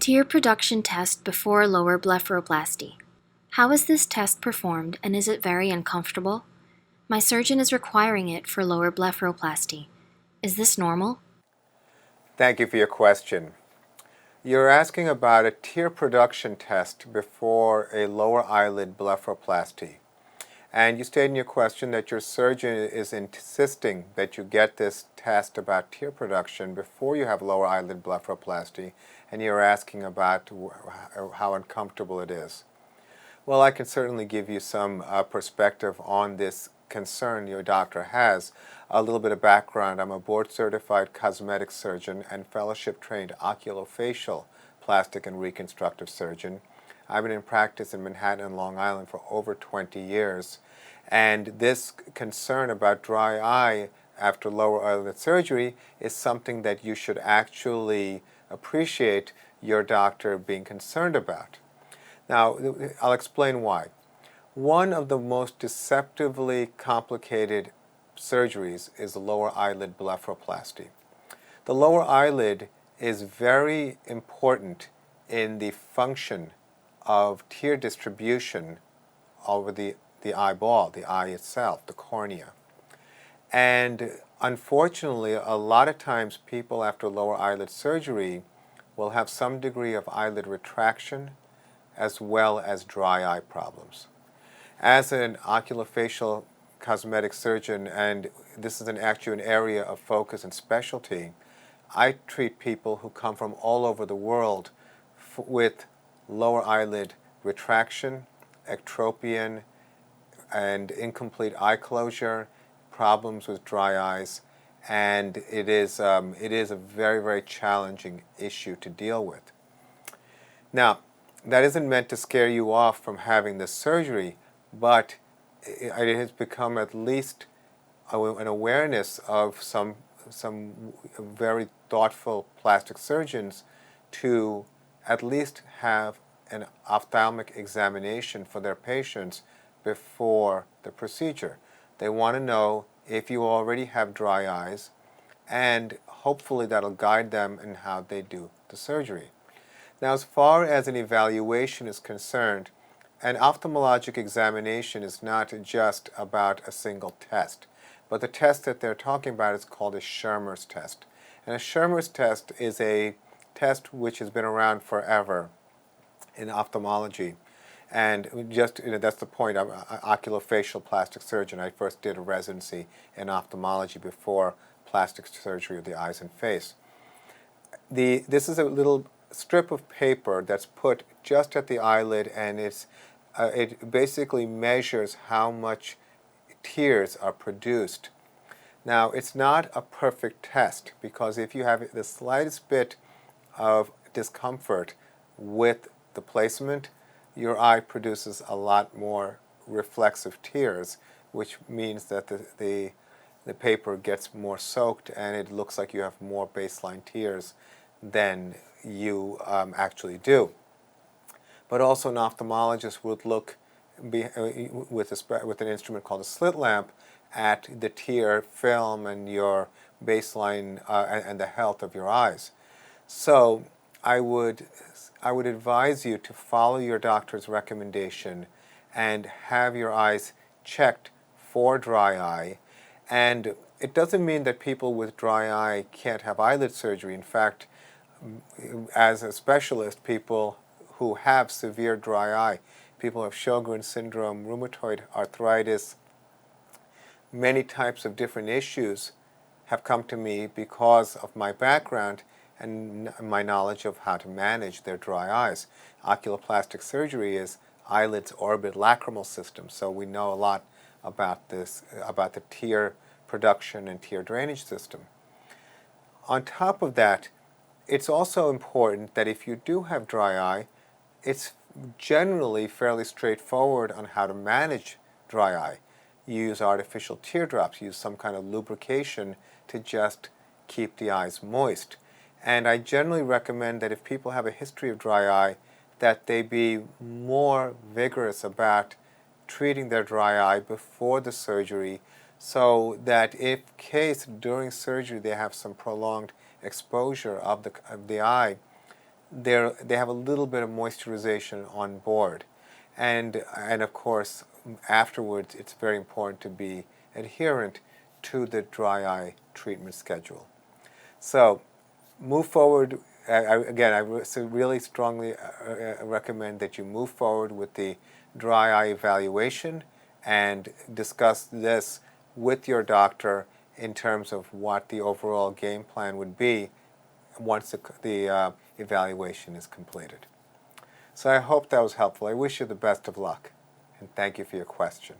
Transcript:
Tear production test before lower blepharoplasty. How is this test performed and is it very uncomfortable? My surgeon is requiring it for lower blepharoplasty. Is this normal? Thank you for your question. You're asking about a tear production test before a lower eyelid blepharoplasty. And you state in your question that your surgeon is insisting that you get this test about tear production before you have lower eyelid blepharoplasty, and you're asking about how uncomfortable it is. Well, I can certainly give you some perspective on this concern your doctor has. A little bit of background. I'm a board-certified cosmetic surgeon and fellowship-trained oculofacial plastic and reconstructive surgeon. I've been in practice in Manhattan and Long Island for over 20 years. And this concern about dry eye after lower eyelid surgery is something that you should actually appreciate your doctor being concerned about. Now, I'll explain why. One of the most deceptively complicated surgeries is the lower eyelid blepharoplasty. The lower eyelid is very important in the function of tear distribution over the eyeball, the eye itself, the cornea. And unfortunately, a lot of times people after lower eyelid surgery will have some degree of eyelid retraction as well as dry eye problems. As an oculofacial cosmetic surgeon, and this is actually an area of focus and specialty, I treat people who come from all over the world with lower eyelid retraction, ectropion, and incomplete eye closure, problems with dry eyes, and it is a very, very challenging issue to deal with. Now, that isn't meant to scare you off from having this surgery, but it has become at least an awareness of some very thoughtful plastic surgeons to at least have an ophthalmic examination for their patients before the procedure. They want to know if you already have dry eyes, and hopefully that'll guide them in how they do the surgery. Now, as far as an evaluation is concerned, an ophthalmologic examination is not just about a single test, but the test that they're talking about is called a Schirmer's test. And a Schirmer's test is a test which has been around forever in ophthalmology. And just, that's the point. I'm an oculofacial plastic surgeon. I first did a residency in ophthalmology before plastic surgery of the eyes and face. This is a little strip of paper that's put just at the eyelid, and it basically measures how much tears are produced. Now, it's not a perfect test, because if you have the slightest bit of discomfort with the placement, your eye produces a lot more reflexive tears, which means that the paper gets more soaked and it looks like you have more baseline tears than you actually do. But also an ophthalmologist would look with an instrument called a slit lamp at the tear film and your baseline and the health of your eyes. So I would advise you to follow your doctor's recommendation and have your eyes checked for dry eye. And it doesn't mean that people with dry eye can't have eyelid surgery. In fact, as a specialist, people who have severe dry eye, people who have Sjogren's syndrome, rheumatoid arthritis, many types of different issues have come to me because of my background and my knowledge of how to manage their dry eyes. Oculoplastic surgery is eyelid's orbit lacrimal system, so we know a lot about this, about the tear production and tear drainage system. On top of that, it's also important that if you do have dry eye, it's generally fairly straightforward on how to manage dry eye. You use artificial teardrops, use some kind of lubrication to just keep the eyes moist. And I generally recommend that if people have a history of dry eye, that they be more vigorous about treating their dry eye before the surgery, so that if case during surgery they have some prolonged exposure of the eye, they have a little bit of moisturization on board. And of course, afterwards, it's very important to be adherent to the dry eye treatment schedule. So move forward. Again, I really strongly recommend that you move forward with the dry eye evaluation and discuss this with your doctor in terms of what the overall game plan would be once the evaluation is completed. So I hope that was helpful. I wish you the best of luck, and thank you for your question.